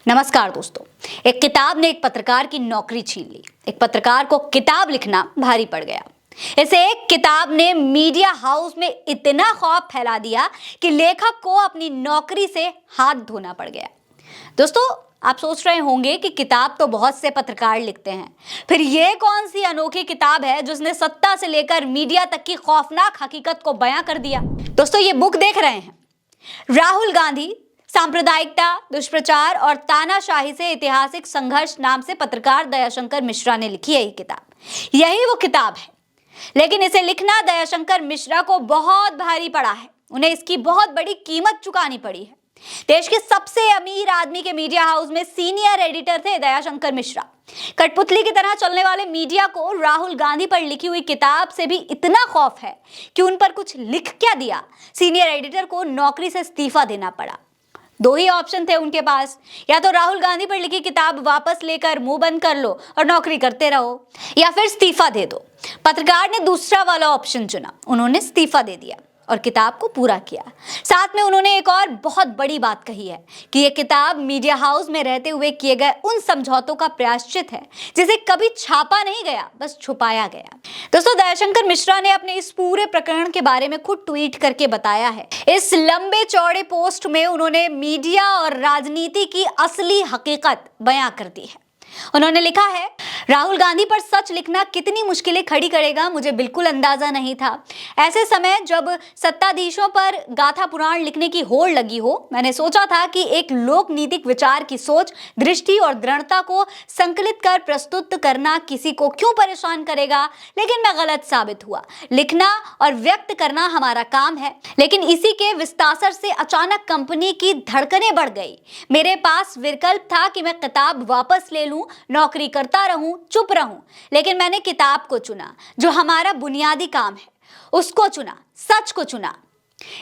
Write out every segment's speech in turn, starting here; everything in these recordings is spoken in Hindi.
नमस्कार दोस्तों। एक किताब ने एक पत्रकार की नौकरी छीन ली। एक पत्रकार को किताब लिखना भारी पड़ गया। इस एक किताब ने मीडिया हाउस में इतना खौफ फैला दिया कि लेखक को अपनी नौकरी से हाथ धोना पड़ गया। दोस्तों, आप सोच रहे होंगे कि किताब तो बहुत से पत्रकार लिखते हैं, फिर ये कौन सी अनोखी किताब है जिसने सत्ता से लेकर मीडिया तक की खौफनाक हकीकत को बयां कर दिया। दोस्तों, ये बुक देख रहे हैं, राहुल गांधी, सांप्रदायिकता, दुष्प्रचार और तानाशाही से ऐतिहासिक संघर्ष नाम से पत्रकार दयाशंकर मिश्रा ने लिखी है ये किताब। यही वो किताब है, लेकिन इसे लिखना दयाशंकर मिश्रा को बहुत भारी पड़ा है। उन्हें इसकी बहुत बड़ी कीमत चुकानी पड़ी है। देश के सबसे अमीर आदमी के मीडिया हाउस में सीनियर एडिटर थे दयाशंकर मिश्रा। कठपुतली की तरह चलने वाले मीडिया को राहुल गांधी पर लिखी हुई किताब से भी इतना खौफ है कि उन पर कुछ लिख क्या दिया, सीनियर एडिटर को नौकरी से इस्तीफा देना पड़ा। दो ही ऑप्शन थे उनके पास, या तो राहुल गांधी पर लिखी किताब वापस लेकर मुंह बंद कर लो और नौकरी करते रहो, या फिर इस्तीफा दे दो। पत्रकार ने दूसरा वाला ऑप्शन चुना। उन्होंने इस्तीफा दे दिया और किताब को पूरा किया। साथ में उन्होंने एक और बहुत बड़ी बात कही है कि यह किताब मीडिया हाउस में रहते हुए किए गए उन समझौतों का प्रायश्चित है जिसे कभी छापा नहीं गया, बस छुपाया गया। दोस्तों, दयाशंकर मिश्रा ने अपने इस पूरे प्रकरण के बारे में खुद ट्वीट करके बताया है। इस लंबे चौड़े पोस्ट में उन्होंने मीडिया और राजनीति की असली हकीकत बयां कर दी है। उन्होंने लिखा है, राहुल गांधी पर सच लिखना कितनी मुश्किलें खड़ी करेगा, मुझे बिल्कुल अंदाजा नहीं था। ऐसे समय जब सत्ताधीशों पर गाथा पुराण लिखने की होड़ लगी हो, मैंने सोचा था कि एक लोक नीतिक विचार की सोच, दृष्टि और दृढ़ता को संकलित कर प्रस्तुत करना किसी को क्यों परेशान करेगा, लेकिन मैं गलत साबित हुआ। लिखना और व्यक्त करना हमारा काम है, लेकिन इसी के विस्तार से अचानक कंपनी की धड़कनें बढ़ गई। मेरे पास विकल्प था कि मैं किताब वापस ले लूं, नौकरी करता रहूं, चुप रहूं, लेकिन मैंने किताब को चुना, जो हमारा बुनियादी काम है। उसको चुना, सच को चुना।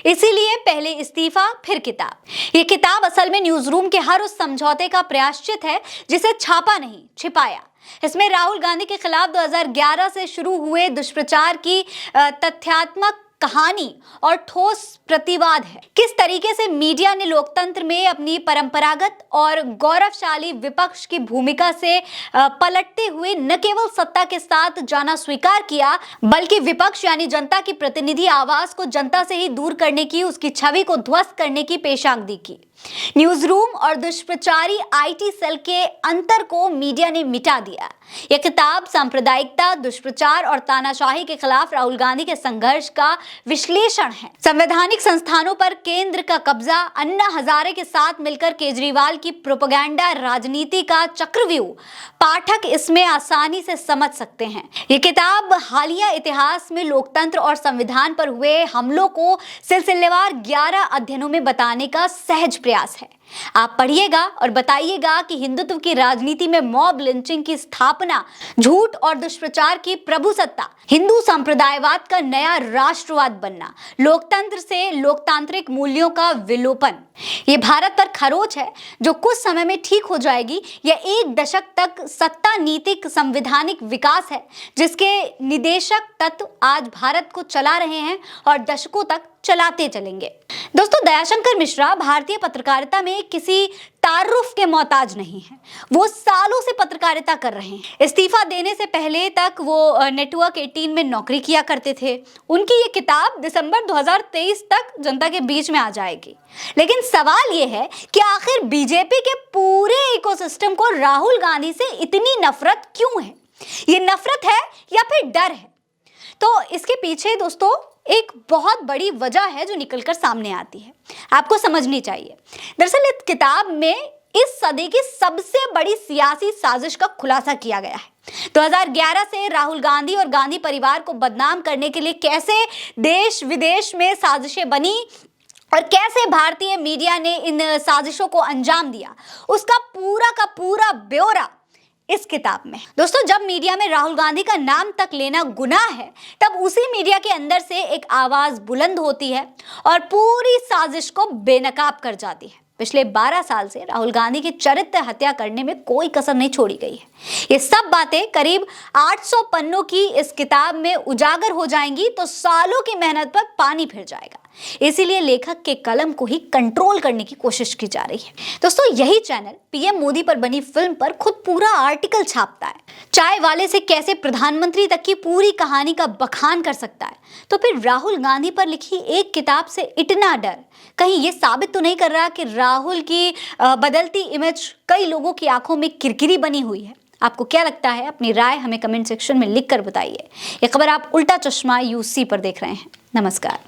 इसीलिए पहले इस्तीफा, फिर किताब। ये किताब असल में न्यूज रूम के हर उस समझौते का प्रायश्चित है जिसे छापा नहीं, छिपाया। इसमें राहुल गांधी के खिलाफ 2011 से शुरू हुए दुष्प्रचार की तथ्यात्मक कहानी और ठोस प्रतिवाद है। किस तरीके से मीडिया ने लोकतंत्र में अपनी परंपरागत और गौरवशाली विपक्ष की भूमिका से पलटते हुए न केवल सत्ता के साथ जाना स्वीकार किया, बल्कि विपक्ष यानी जनता की प्रतिनिधि आवाज को जनता से ही दूर करने की, उसकी छवि को ध्वस्त करने की पेशांगदी की। न्यूज रूम और दुष्प्रचारी आईटी सेल के अंतर को मीडिया ने मिटा दिया। यह किताब सांप्रदायिकता, दुष्प्रचार और तानाशाही के खिलाफ राहुल गांधी के संघर्ष का विश्लेषण है। संवैधानिक संस्थानों पर केंद्र का कब्जा, अन्ना हजारे के साथ मिलकर केजरीवाल की प्रोपेगेंडा राजनीति का चक्रव्यूह पाठक इसमें आसानी से समझ सकते हैं। यह किताब हालिया इतिहास में लोकतंत्र और संविधान पर हुए हमलों को सिलसिलेवार 11 अध्ययनों में बताने का सहज प्रयास है। आप पढ़िएगा और बताइएगा कि हिंदुत्व की राजनीति में मॉब लिंचिंग की स्थापना, झूठ और दुष्प्रचार की प्रभुसत्ता, हिंदू संप्रदायवाद का नया राष्ट्रवाद बनना, लोकतंत्र से लोकतांत्रिक मूल्यों का विलोपन, ये भारत पर खरोच है जो कुछ समय में ठीक हो जाएगी। यह एक दशक तक सत्ता नीतिक संवैधानिक विकास है जिसके निदेशक तत्व आज भारत को चला रहे हैं और दशकों तक चलाते चलेंगे। दोस्तों, दयाशंकर मिश्रा भारतीय पत्रकारिता में किसी तारुफ के मोहताज नहीं है। वो सालों से पत्रकारिता कर रहे हैं। इस्तीफा देने से पहले तक वो नेटवर्क 18 में नौकरी किया करते थे। उनकी ये किताब दिसंबर 2023 तक जनता के बीच में आ जाएगी। लेकिन सवाल ये है कि आखिर बीजेपी के पूरे इकोसिस्टम को राहुल गांधी से इतनी नफरत क्यों है? ये नफरत है या फिर डर है? तो इसके पीछे दोस्तों एक बहुत बड़ी वजह है जो निकलकर सामने आती है, आपको समझनी चाहिए। दरअसल इस किताब में इस सदी की सबसे बड़ी सियासी साजिश का खुलासा किया गया है। 2011 से राहुल गांधी और गांधी परिवार को बदनाम करने के लिए कैसे देश विदेश में साजिशें बनी और कैसे भारतीय मीडिया ने इन साजिशों को अंजाम दिया, उसका पूरा का पूरा ब्यौरा इस किताब में। दोस्तों, जब मीडिया में राहुल गांधी का नाम तक लेना गुनाह है, तब उसी मीडिया के अंदर से एक आवाज बुलंद होती है और पूरी साजिश को बेनकाब कर जाती है। पिछले 12 साल से राहुल गांधी की चरित्र हत्या करने में कोई कसर नहीं छोड़ी गई है। ये सब बातें करीब 800 पन्नों की इस किताब में उजागर हो जाएंगी तो सालों की मेहनत पर पानी फिर जाएगा। इसीलिए लेखक के कलम को ही कंट्रोल करने की कोशिश की जा रही है। दोस्तों, यही चैनल पीएम मोदी पर बनी फिल्म पर खुद पूरा आर्टिकल छापता है। चाय वाले से कैसे प्रधानमंत्री तक की पूरी कहानी का बखान कर सकता है, तो फिर राहुल गांधी पर लिखी एक किताब से इतना डर कहीं ये साबित तो नहीं कर रहा कि राहुल की बदलती इमेज कई लोगों की आंखों में किरकिरी बनी हुई है? आपको क्या लगता है? अपनी राय हमें कमेंट सेक्शन में लिखकर बताइए। ये खबर आप उल्टा चश्मा यूसी पर देख रहे हैं। नमस्कार।